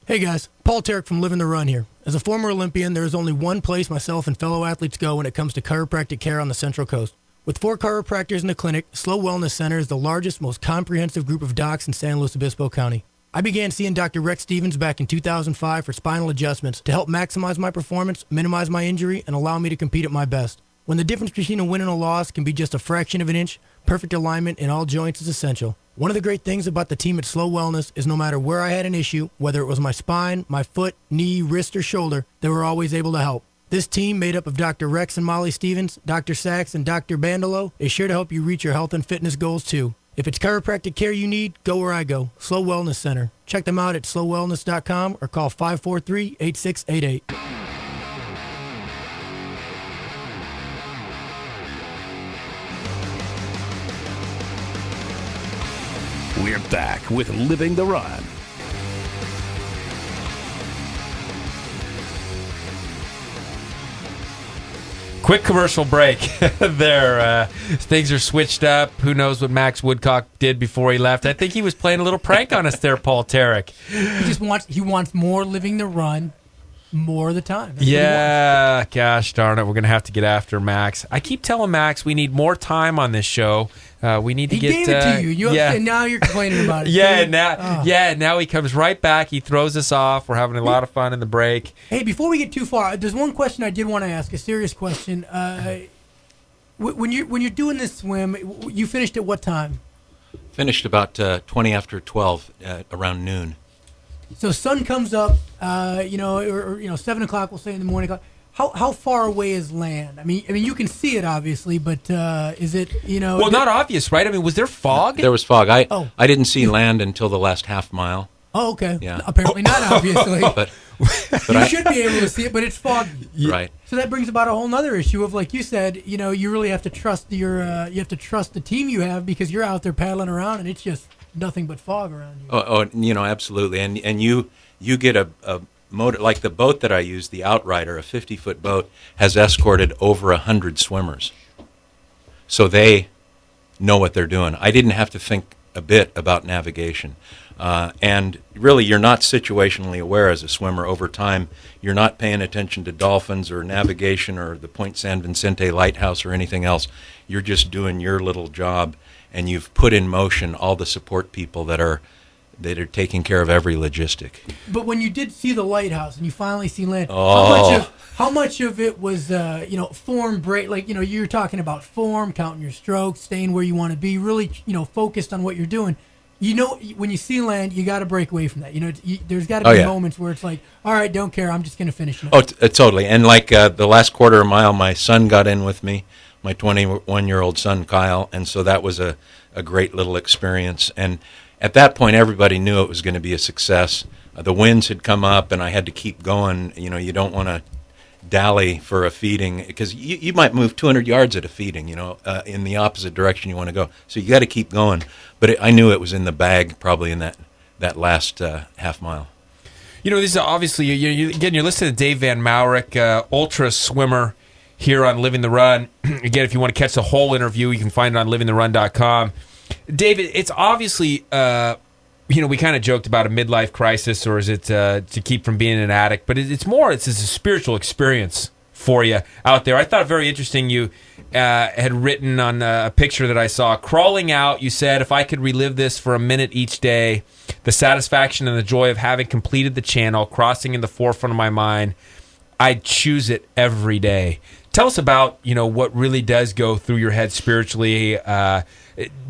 Speaker 2: Hey guys, Paul Tarek from Living the Run here. As a former Olympian, there is only one place myself and fellow athletes go when it comes to chiropractic care on the Central Coast. With 4 chiropractors in the clinic, Slow Wellness Center is the largest, most comprehensive group of docs in San Luis Obispo County. I began seeing Dr. Rex Stevens back in 2005 for spinal adjustments to help maximize my performance, minimize my injury, and allow me to compete at my best. When the difference between a win and a loss can be just a fraction of an inch, perfect alignment in all joints is essential. One of the great things about the team at Slow Wellness is no matter where I had an issue, whether it was my spine, my foot, knee, wrist, or shoulder, they were always able to help. This team, made up of Dr. Rex and Molly Stevens, Dr. Sachs, and Dr. Bandolo, is sure to help you reach your health and fitness goals too. If it's chiropractic care you need, go where I go, Slow Wellness Center. Check them out at slowwellness.com or call 543-8688.
Speaker 3: We're back with Living the Run.
Speaker 1: Quick commercial break there. Things are switched up. Who knows what Max Woodcock did before he left? I think he was playing a little prank on us there, Paul Tarek.
Speaker 2: He wants more Living the Run more of the time. That's
Speaker 1: Yeah, gosh darn it. We're going to have to get after Max. I keep telling Max we need more time on this show. We need to
Speaker 2: he
Speaker 1: get...
Speaker 2: gave it to you. And now you're complaining about it.
Speaker 1: Now he comes right back. He throws us off. We're having a lot of fun in the break.
Speaker 2: Hey, before we get too far, there's one question I did want to ask, a serious question. When you're doing this swim, you finished at what time?
Speaker 4: Finished about 20 after 12, around noon.
Speaker 2: So sun comes up, or 7 o'clock, we'll say in the morning. How far away is land? I mean, you can see it obviously, but is it
Speaker 1: Well, not obvious, right? I mean, was there fog?
Speaker 4: There was fog. I didn't see land until the last half mile.
Speaker 2: Oh, okay.
Speaker 4: Yeah.
Speaker 2: Apparently not, obviously.
Speaker 4: But
Speaker 2: you should be able to see it, but it's foggy.
Speaker 4: Right.
Speaker 2: So that brings about a whole other issue of, like you said, you really have to trust you have to trust the team you have, because you're out there paddling around and it's just nothing but fog around you.
Speaker 4: Absolutely. And you get a motor, like the boat that I use, the Outrider, a 50-foot boat, has escorted over 100 swimmers. So they know what they're doing. I didn't have to think a bit about navigation. And really, you're not situationally aware as a swimmer over time. You're not paying attention to dolphins or navigation or the Point San Vicente Lighthouse or anything else. You're just doing your little job, and you've put in motion all the support people that are taking care of every logistic.
Speaker 2: But when you did see the lighthouse and you finally see land, how much of it was form break? Like you're talking about form, counting your strokes, staying where you want to be, really focused on what you're doing. When you see land, you got to break away from that. There's got to be moments where it's like, all right, don't care, I'm just going to finish it.
Speaker 4: Totally. And like the last quarter mile, my son got in with me, my 21-year-old son, Kyle, and so that was a great little experience. And at that point, everybody knew it was going to be a success. The winds had come up, and I had to keep going. You don't want to dally for a feeding, because you might move 200 yards at a feeding, in the opposite direction you want to go. So you got to keep going. But I knew it was in the bag probably in that last half mile.
Speaker 1: This is obviously, you're listening to Dave Van Maurik, ultra swimmer here on Living the Run. Again, if you want to catch the whole interview, you can find it on livingtherun.com. David, it's obviously we kind of joked about a midlife crisis, or is it to keep from being an addict? But it's a spiritual experience for you out there. I thought it very interesting. You had written on a picture that I saw, crawling out, you said, if I could relive this for a minute each day, the satisfaction and the joy of having completed the channel, crossing in the forefront of my mind, I'd choose it every day. Tell us about, what really does go through your head spiritually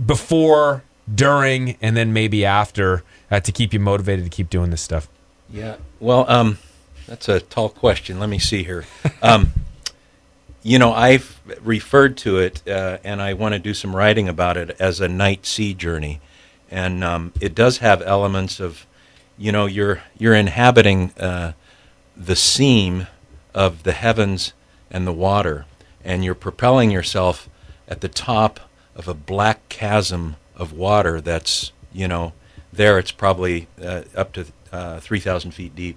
Speaker 1: before, during, and then maybe after to keep you motivated to keep doing this stuff.
Speaker 4: Yeah, well, that's a tall question. Let me see here. I've referred to it, and I want to do some writing about it as a night sea journey. And it does have elements of, you're inhabiting the seam of the heavens and the water, and you're propelling yourself at the top of a black chasm of water that's, there it's probably up to 3,000 feet deep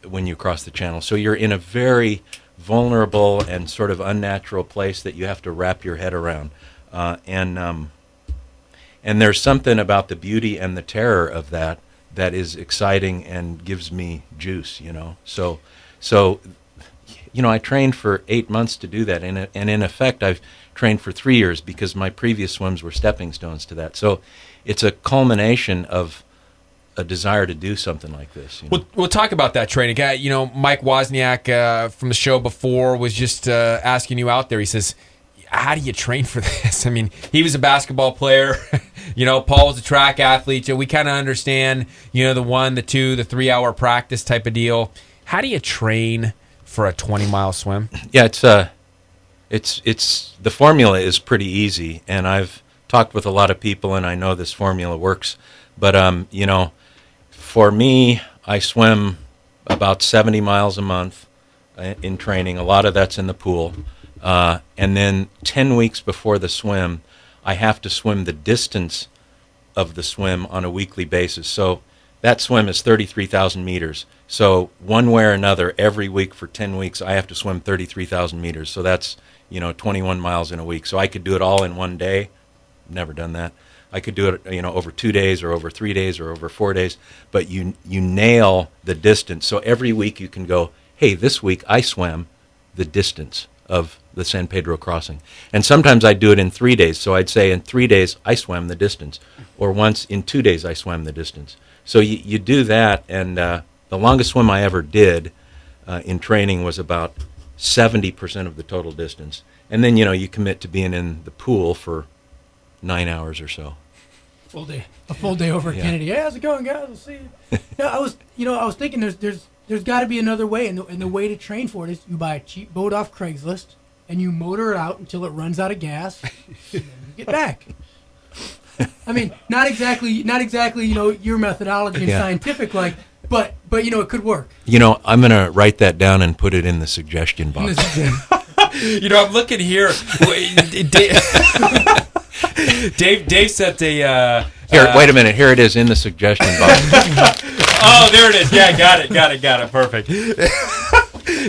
Speaker 4: when you cross the channel. So you're in a very vulnerable and sort of unnatural place that you have to wrap your head around. And there's something about the beauty and the terror of that is exciting and gives me juice, So I trained for 8 months to do that, and in effect, I've trained for 3 years because my previous swims were stepping stones to that. So it's a culmination of a desire to do something like this.
Speaker 1: We'll talk about that training. Mike Wozniak from the show before was just asking you out there. He says, how do you train for this? I mean, he was a basketball player. Paul was a track athlete. We kind of understand, the 1, the 2, the 3 hour practice type of deal. How do you train for a 20-mile swim? Yeah,
Speaker 4: it's the formula is pretty easy, and I've talked with a lot of people, and I know this formula works. But for me, I swim about 70 miles a month in training. A lot of that's in the pool. And then 10 weeks before the swim, I have to swim the distance of the swim on a weekly basis. So that swim is 33,000 meters. So one way or another, every week for 10 weeks, I have to swim 33,000 meters. So that's, 21 miles in a week. So I could do it all in one day. Never done that. I could do it, over 2 days or over 3 days or over 4 days. But you nail the distance. So every week you can go, hey, this week I swam the distance of the San Pedro crossing. And sometimes I do it in 3 days. So I'd say in 3 days I swam the distance. Or once in 2 days I swam the distance. So you do that, and the longest swim I ever did in training was about 70% of the total distance. And then, you commit to being in the pool for 9 hours or so.
Speaker 2: A full day over at Kennedy. Hey, how's it going, guys? We'll see you. I was thinking there's got to be another way, and the way to train for it is you buy a cheap boat off Craigslist, and you motor it out until it runs out of gas, and then you get back. I mean, not exactly, your methodology and scientific, but it could work.
Speaker 4: I'm going to write that down and put it in the suggestion box.
Speaker 1: I'm looking here. Dave set a...
Speaker 4: Here, wait a minute. Here it is in the suggestion box.
Speaker 1: Oh, there it is. Yeah, got it. Perfect.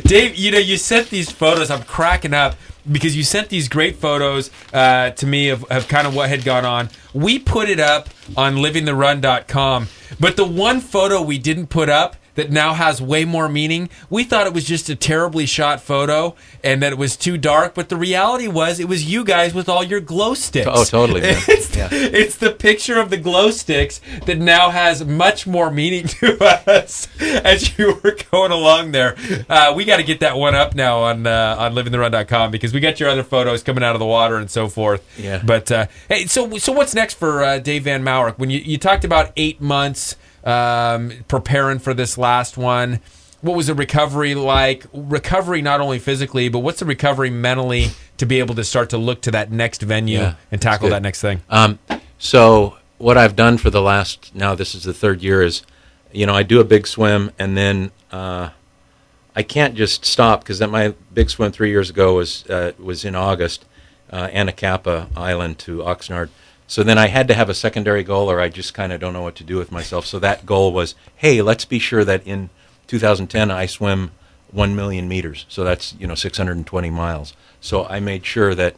Speaker 1: Dave, you sent these photos. I'm cracking up because you sent these great photos to me of kind of what had gone on. We put it up on livingtherun.com, but the one photo we didn't put up that now has way more meaning, we thought it was just a terribly shot photo and that it was too dark, but the reality was it was you guys with all your glow sticks.
Speaker 4: Oh, totally, man.
Speaker 1: It's the picture of the glow sticks that now has much more meaning to us as you were going along there. We got to get that one up now on livingtherun.com because we got your other photos coming out of the water and so forth.
Speaker 4: Yeah.
Speaker 1: But, hey, so what's next for Dave Van Maurik? When you talked about 8 months preparing for this last one, what was the recovery like? Recovery not only physically, but what's the recovery mentally to be able to start to look to that next venue and tackle that next thing?
Speaker 4: So what I've done for the last, now this is the third year, is, I do a big swim, and then I can't just stop because my big swim 3 years ago was in August, Anacapa Island to Oxnard. So then I had to have a secondary goal, or I just kind of don't know what to do with myself. So that goal was, hey, let's be sure that in 2010 I swim 1 million meters. So that's 620 miles. So I made sure that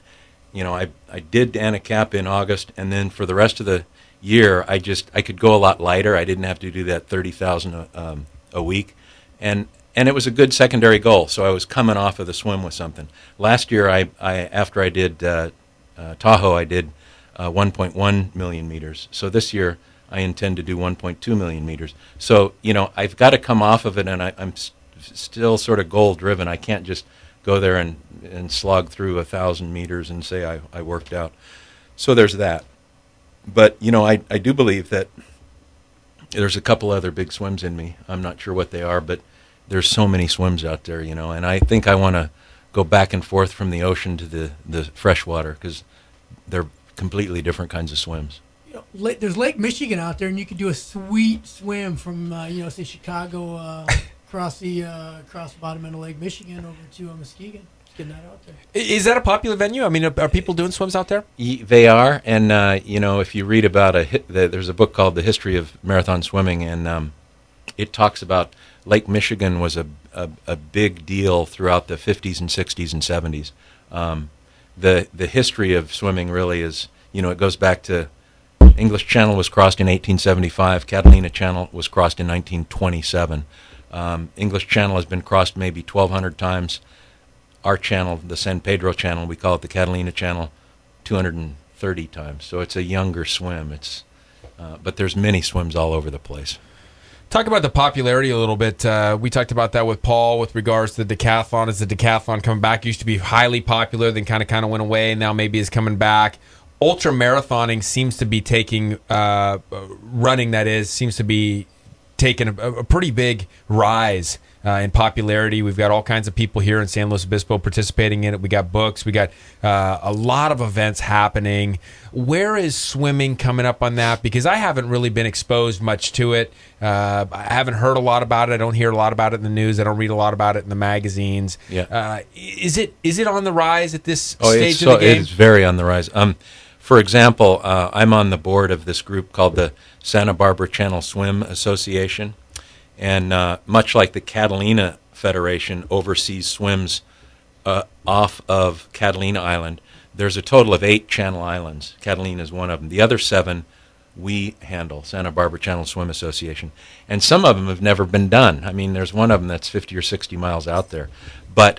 Speaker 4: I did Anacapa in August, and then for the rest of the year, I could go a lot lighter. I didn't have to do that 30,000 a week, and it was a good secondary goal. So I was coming off of the swim with something. Last year, I after I did Tahoe, I did 1.1 million meters. So this year, I intend to do 1.2 million meters. So I've got to come off of it, and I'm still sort of goal driven. I can't just go there and slog through 1,000 meters and say I worked out. So there's that. But I do believe that there's a couple other big swims in me. I'm not sure what they are, but there's so many swims out there, and I think I want to go back and forth from the ocean to the freshwater, because they're completely different kinds of swims.
Speaker 2: There's Lake Michigan out there, and you could do a sweet swim from say Chicago across the bottom end of Lake Michigan over to Muskegon. Getting that out there.
Speaker 1: Is that a popular venue? I mean, are people doing swims out there?
Speaker 4: They are, and if you read about there's a book called The History of Marathon Swimming, and it talks about Lake Michigan was a big deal throughout the 50s and 60s and 70s. The history of swimming really is, it goes back to English Channel was crossed in 1875. Catalina Channel was crossed in 1927. English Channel has been crossed maybe 1,200 times. Our channel, the San Pedro Channel, we call it the Catalina Channel, 230 times. So it's a younger swim. But there's many swims all over the place.
Speaker 1: Talk about the popularity a little bit. We talked about that with Paul with regards to the decathlon. As the decathlon coming back, it used to be highly popular, then kind of went away, and now maybe is coming back. Ultra marathoning seems to be taking seems to be taking a pretty big rise in popularity. We've got all kinds of people here in San Luis Obispo participating in it. We got books. We got a lot of events happening. Where is swimming coming up on that? Because I haven't really been exposed much to it. I haven't heard a lot about it. I don't hear a lot about it in the news. I don't read a lot about it in the magazines.
Speaker 4: Yeah.
Speaker 1: Is it on the rise at this stage of the game?
Speaker 4: It's very on the rise. For example, I'm on the board of this group called the Santa Barbara Channel Swim Association. And much like the Catalina Federation oversees swims off of Catalina Island, there's a total of 8 channel islands. Catalina is one of them. The other 7 we handle, Santa Barbara Channel Swim Association. And some of them have never been done. I mean, there's one of them that's 50 or 60 miles out there. But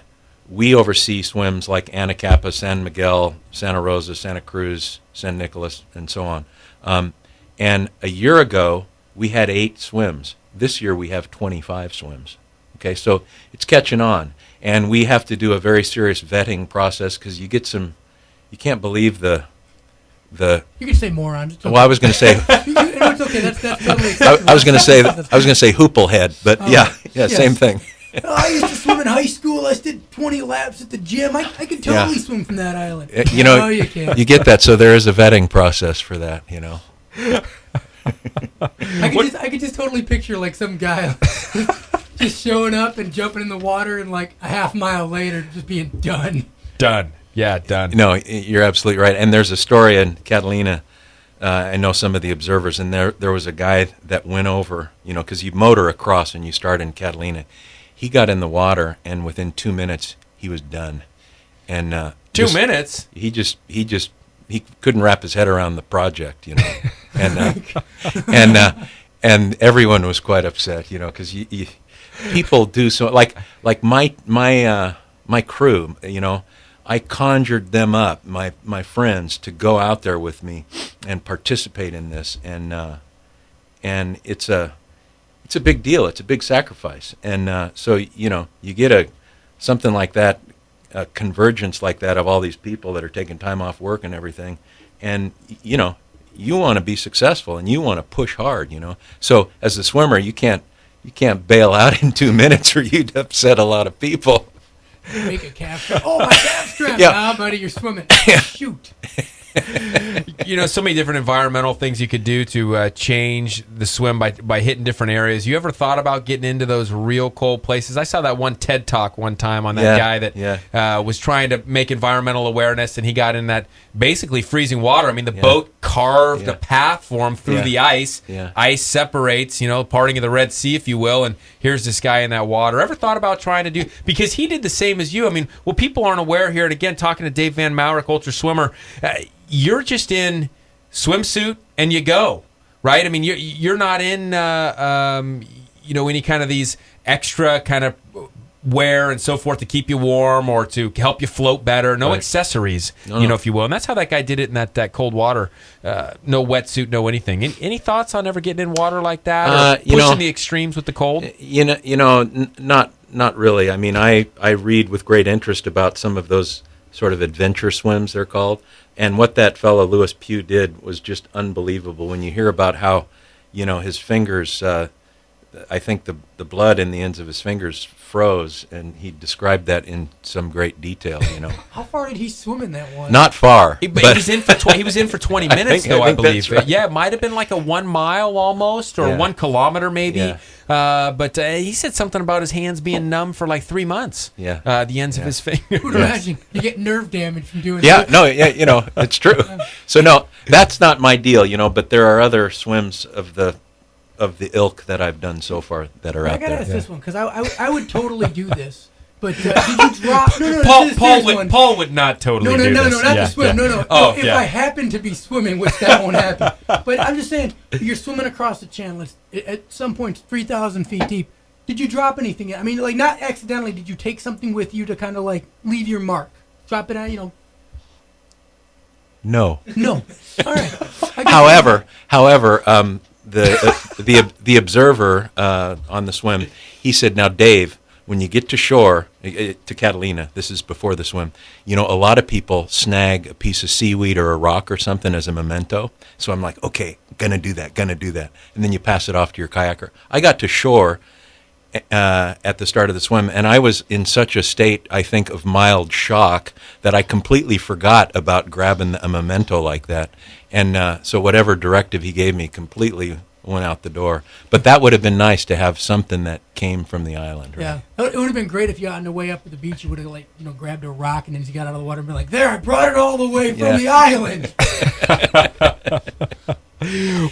Speaker 4: we oversee swims like Anacapa, San Miguel, Santa Rosa, Santa Cruz, San Nicolas, and so on. And a year ago, we had 8 swims. This year we have 25 swims. Okay, so it's catching on. And we have to do a very serious vetting process, because you can't believe the
Speaker 2: You can say moron. Okay.
Speaker 4: Well, I was going to say
Speaker 2: it's okay. That's totally acceptable.
Speaker 4: I was going to say hooplehead, but
Speaker 2: yes.
Speaker 4: Same thing.
Speaker 2: I used to swim in high school. I did 20 laps at the gym. I could totally swim from that island. No, you can't.
Speaker 4: You get that, so there is a vetting process for that,
Speaker 2: I could just totally picture like some guy just showing up and jumping in the water, and like a half mile later just being done.
Speaker 1: Done. Yeah, done.
Speaker 4: No, you're absolutely right. And there's a story in Catalina. I know some of the observers, and there was a guy that went over, because you motor across and you start in Catalina. He got in the water, and within 2 minutes, he was done. And
Speaker 1: 2 minutes?
Speaker 4: He couldn't wrap his head around the project, and everyone was quite upset, because people do so. Like my crew, I conjured them up, my friends, to go out there with me and participate in this, and it's a big deal. It's a big sacrifice, and so you get something like that, a convergence like that of all these people that are taking time off work and everything, and you want to be successful and you want to push hard, So as a swimmer, you can't bail out in 2 minutes, or you'd upset a lot of people.
Speaker 2: Make a calf strap. Oh, my calf strap!
Speaker 4: Yeah.
Speaker 2: Ah, buddy, you're swimming. Shoot.
Speaker 1: So many different environmental things you could do to change the swim by hitting different areas. You ever thought about getting into those real cold places? I saw that one TED Talk one time on that guy that was trying to make environmental awareness, and he got in that basically freezing water. I mean, the boat carved a path for him through the ice. Yeah. Ice separates, parting of the Red Sea, if you will, and here's this guy in that water. Ever thought about trying to do, because he did the same as you. I mean, what people aren't aware here, and again, talking to Dave Van Maurik, ultra swimmer, you're just in swimsuit and you go, right? I mean, you're not in any kind of these extra kind of wear and so forth to keep you warm or to help you float better. No accessories, if you will. And that's how that guy did it in that cold water. No wetsuit, no anything. Any thoughts on ever getting in water like that? Or pushing the extremes with the cold?
Speaker 4: Not really. I mean, I read with great interest about some of those sort of adventure swims, they're called. And what that fellow Lewis Pugh did was just unbelievable. When you hear about how, his fingers, I think the blood in the ends of his fingers froze, and he described that in some great detail.
Speaker 2: How far did he swim in that one?
Speaker 4: Not far.
Speaker 1: He was in for 20 minutes, I believe.
Speaker 4: Right.
Speaker 1: Yeah, it might have been like a 1 mile almost, or 1 kilometer maybe.
Speaker 4: Yeah.
Speaker 1: But he said something about his hands being numb for like 3 months.
Speaker 4: Yeah.
Speaker 1: The ends of his fingers.
Speaker 2: Who'd imagine you get nerve damage from doing
Speaker 4: Yeah,
Speaker 2: that?
Speaker 4: no, it's true. So no, that's not my deal, but there are other swims of the ilk that I've done so far that are out
Speaker 2: I gotta
Speaker 4: there.
Speaker 2: ask this one because I would totally do this. But did you drop? No,
Speaker 1: Paul would not totally do this.
Speaker 2: No, not the swim. No.
Speaker 1: Oh,
Speaker 2: if I happen to be swimming, which that won't happen. But I'm just saying, you're swimming across the channel. At some point, it's 3,000 feet deep. Did you drop anything? I mean, like, not accidentally. Did you take something with you to kind of like leave your mark? Drop it out,
Speaker 4: No.
Speaker 2: No. All right.
Speaker 4: However, the observer on the swim, he said, "Now, Dave, when you get to shore, to Catalina, this is before the swim, a lot of people snag a piece of seaweed or a rock or something as a memento." So I'm like, okay, gonna do that. And then you pass it off to your kayaker. I got to shore at the start of the swim, and I was in such a state, I think, of mild shock that I completely forgot about grabbing a memento like that. And so whatever directive he gave me completely went out the door. But that would have been nice to have something that came from the island. Right?
Speaker 2: Yeah, it would have been great if you on the way up to the beach, you would have grabbed a rock, and then as you got out of the water and been like, "There, I brought it all the way from the island."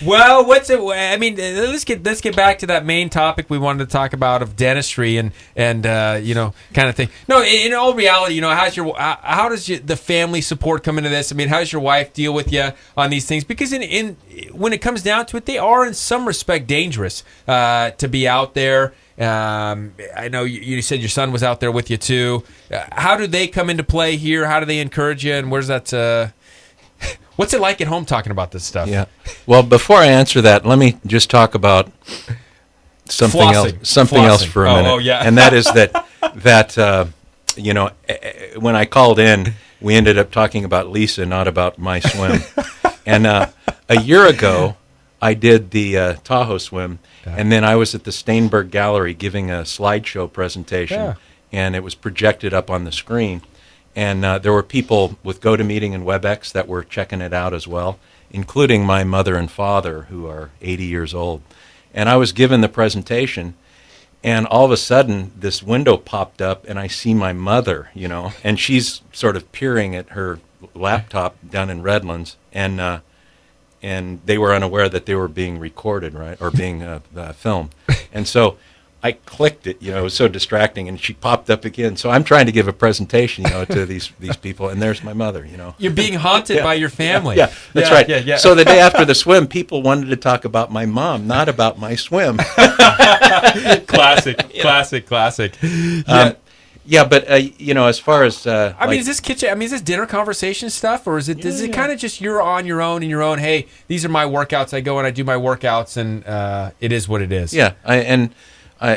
Speaker 1: Well, what's it? I mean, let's get back to that main topic we wanted to talk about of dentistry and kind of thing. No, in all reality, how does the family support come into this? I mean, how does your wife deal with you on these things? Because when it comes down to it, they are in some respect dangerous to be out there. I know you said your son was out there with you too. How do they come into play here? How do they encourage you? And where's that? What's it like at home talking about this stuff?
Speaker 4: Yeah. Well, before I answer that, let me just talk about something else for a minute.
Speaker 1: Oh, yeah.
Speaker 4: And that is that when I called in, we ended up talking about Lisa, not about my swim. And a year ago, I did the Tahoe swim, and then I was at the Steinberg Gallery giving a slideshow presentation, and it was projected up on the screen. And there were people with GoToMeeting and WebEx that were checking it out as well, including my mother and father, who are 80 years old. And I was given the presentation, and all of a sudden, this window popped up, and I see my mother, and she's sort of peering at her laptop down in Redlands, and they were unaware that they were being recorded, right, or being filmed. And so I clicked it, it was so distracting, and she popped up again. So I'm trying to give a presentation, to these people, and there's my mother,
Speaker 1: You're being haunted by your family.
Speaker 4: Yeah, that's right. Yeah. So the day after the swim, people wanted to talk about my mom, not about my swim.
Speaker 1: Classic.
Speaker 4: But as far as
Speaker 1: I mean, is this kitchen? I mean, is this dinner conversation stuff, or is it kind of just you're on your own and your own? Hey, these are my workouts. I go and I do my workouts, and it is what it is.
Speaker 4: Yeah,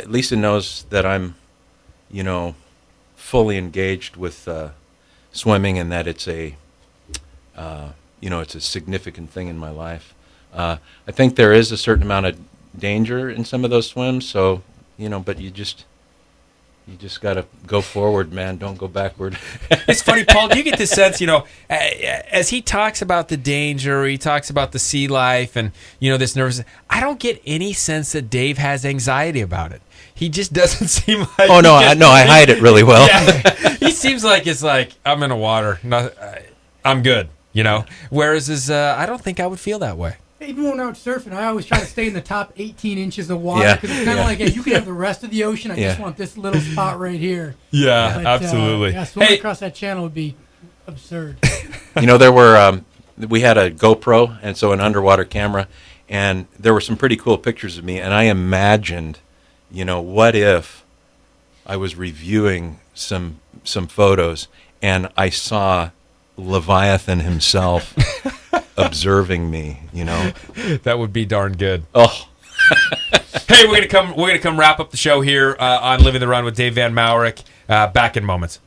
Speaker 4: Lisa knows that I'm, fully engaged with swimming, and that it's it's a significant thing in my life. I think there is a certain amount of danger in some of those swims, so but you just got to go forward, man. Don't go backward.
Speaker 1: It's funny, Paul. Do you get this sense, as he talks about the danger, he talks about the sea life and, this nervousness, I don't get any sense that Dave has anxiety about it. He just doesn't seem like...
Speaker 4: Oh, no, I hide it really well.
Speaker 1: Yeah. He seems like it's like, I'm in the water. I'm good, Whereas I don't think I would feel that way.
Speaker 2: Even when I'm out surfing, I always try to stay in the top 18 inches of water because it's kind of like, hey, you can have the rest of the ocean. I just want this little spot right here.
Speaker 1: Yeah, absolutely.
Speaker 2: Swimming across that channel would be absurd.
Speaker 4: There we had a GoPro, and so an underwater camera, and there were some pretty cool pictures of me, and I imagined, what if I was reviewing some photos and I saw Leviathan himself observing me,
Speaker 1: That would be darn good.
Speaker 4: Oh.
Speaker 1: Hey, we're gonna come wrap up the show here on Living the Run with Dave Van Maurik. Back in moments.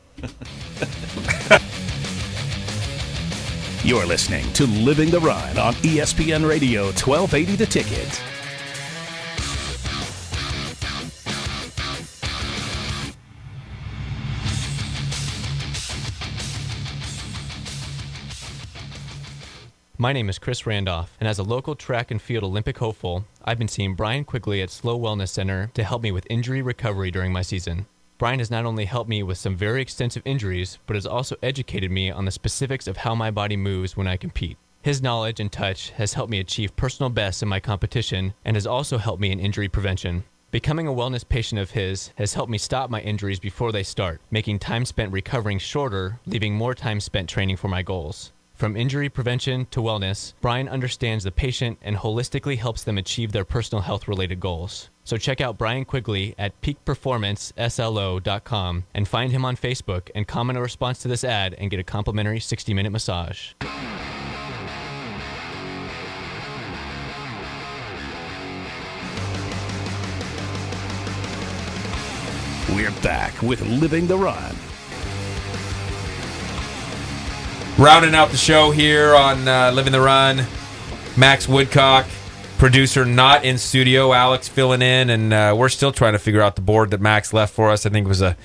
Speaker 3: You're listening to Living the Run on ESPN Radio 1280 The Ticket.
Speaker 5: My name is Chris Randolph, and as a local track and field Olympic hopeful, I've been seeing Brian Quigley at Slow Wellness Center to help me with injury recovery during my season. Brian has not only helped me with some very extensive injuries, but has also educated me on the specifics of how my body moves when I compete. His knowledge and touch has helped me achieve personal bests in my competition and has also helped me in injury prevention. Becoming a wellness patient of his has helped me stop my injuries before they start, making time spent recovering shorter, leaving more time spent training for my goals. From injury prevention to wellness, Brian understands the patient and holistically helps them achieve their personal health-related goals. So check out Brian Quigley at peakperformanceslo.com and find him on Facebook and comment a response to this ad and get a complimentary 60-minute massage.
Speaker 3: We're back with Living the Run.
Speaker 1: Rounding out the show here on Living the Run, Max Woodcock, producer not in studio, Alex filling in, and we're still trying to figure out the board that Max left for us. I think it was a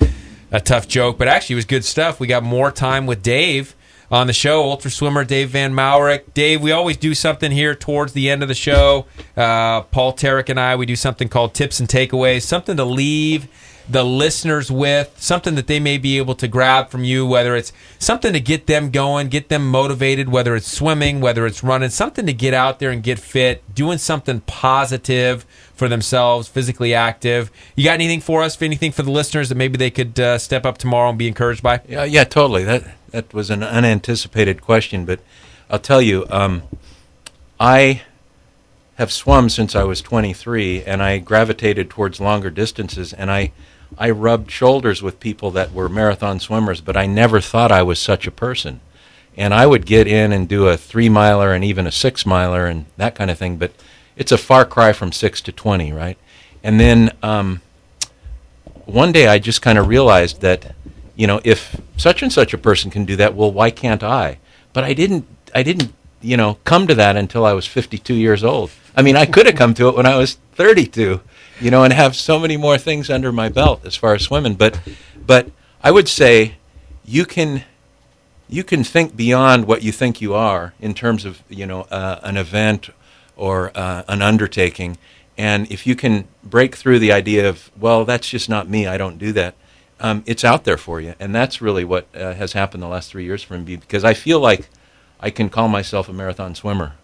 Speaker 1: tough joke, but actually it was good stuff. We got more time with Dave on the show, ultra swimmer Dave Van Maurik. Dave, we always do something here towards the end of the show. Paul Tarek and I, we do something called Tips and Takeaways, something to leave the listeners with, something that they may be able to grab from you, whether it's something to get them going, get them motivated, whether it's swimming, whether it's running, something to get out there and get fit, doing something positive for themselves, physically active. You got anything for us, anything for the listeners that maybe they could step up tomorrow and be encouraged by?
Speaker 4: Yeah, totally. That was an unanticipated question, but I'll tell you, I have swum since I was 23, and I gravitated towards longer distances, and I rubbed shoulders with people that were marathon swimmers, but I never thought I was such a person. And I would get in and do a 3-miler and even a 6-miler and that kind of thing, but it's a far cry from 6 to 20, right? And then one day I just kind of realized that, if such and such a person can do that, well, why can't I? But I didn't come to that until I was 52 years old. I mean, I could have come to it when I was 32, and have so many more things under my belt as far as swimming. But I would say you can think beyond what you think you are in terms of, an event or an undertaking. And if you can break through the idea of, well, that's just not me, I don't do that, it's out there for you. And that's really what has happened the last 3 years for me, because I feel like I can call myself a marathon swimmer,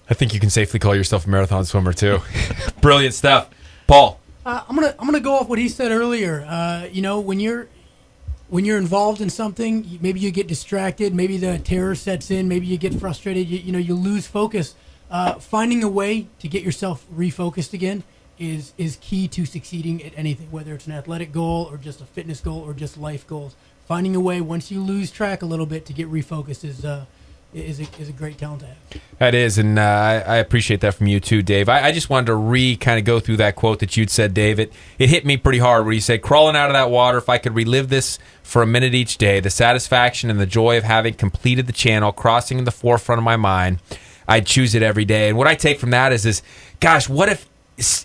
Speaker 1: I think you can safely call yourself a marathon swimmer too. Brilliant stuff. Paul.
Speaker 2: I'm gonna go off what he said earlier. When you're involved in something, maybe you get distracted, maybe the terror sets in, maybe you get frustrated, you lose focus. Finding a way to get yourself refocused again is key to succeeding at anything, whether it's an athletic goal or just a fitness goal or just life goals. Finding a way once you lose track a little bit to get refocused is a great talent to have.
Speaker 1: That is, and I appreciate that from you too, Dave. I just wanted to kind of go through that quote that you'd said, Dave. It hit me pretty hard where you said, crawling out of that water, if I could relive this for a minute each day, the satisfaction and the joy of having completed the channel, crossing in the forefront of my mind, I'd choose it every day. And what I take from that is gosh, what if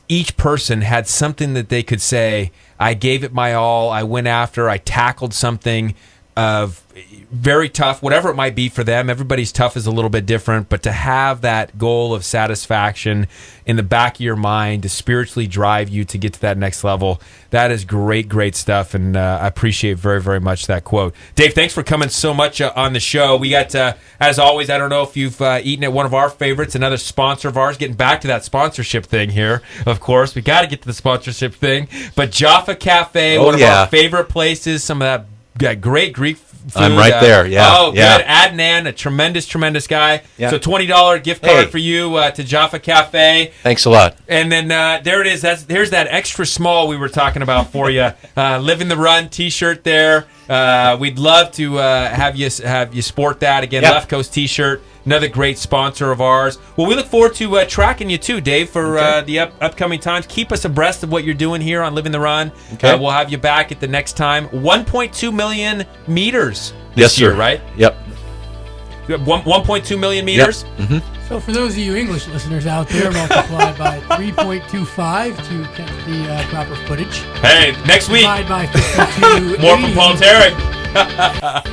Speaker 1: each person had something that they could say, I gave it my all, I went after, I tackled something of very tough, whatever it might be for them. Everybody's tough is a little bit different, but to have that goal of satisfaction in the back of your mind to spiritually drive you to get to that next level, that is great stuff, and I appreciate very, very much that quote. Dave, thanks for coming so much on the show. We got, as always, I don't know if you've eaten at one of our favorites, another sponsor of ours, getting back to that sponsorship thing here, of course. We got to get to the sponsorship thing, but Jaffa Cafe, one of our favorite places, some of that great Greek
Speaker 4: I'm right there. Yeah.
Speaker 1: Oh,
Speaker 4: yeah.
Speaker 1: good. Adnan, a tremendous guy.
Speaker 4: Yeah.
Speaker 1: So $20 gift card
Speaker 4: Hey.
Speaker 1: for you to Jaffa Cafe.
Speaker 4: Thanks a lot.
Speaker 1: And then there it is. Here's that extra small we were talking about for you. Living the Run T-shirt there. We'd love to have you sport that again.
Speaker 4: Yeah.
Speaker 1: Left Coast T-shirt, another great sponsor of ours. Well, we look forward to tracking you too, Dave, for the upcoming times. Keep us abreast of what you're doing here on Living the Run.
Speaker 4: Okay.
Speaker 1: We'll have you back at the next time. 1.2 million meters
Speaker 4: Yes,
Speaker 1: this year,
Speaker 4: sir.
Speaker 1: right?
Speaker 4: Yep.
Speaker 1: You have 1.2 million meters.
Speaker 4: Yep.
Speaker 2: So for those of you English listeners out there, multiply by 3.25 to catch the proper footage.
Speaker 1: Hey, next week,
Speaker 2: Divide by 52.
Speaker 1: more from Paul Tarek.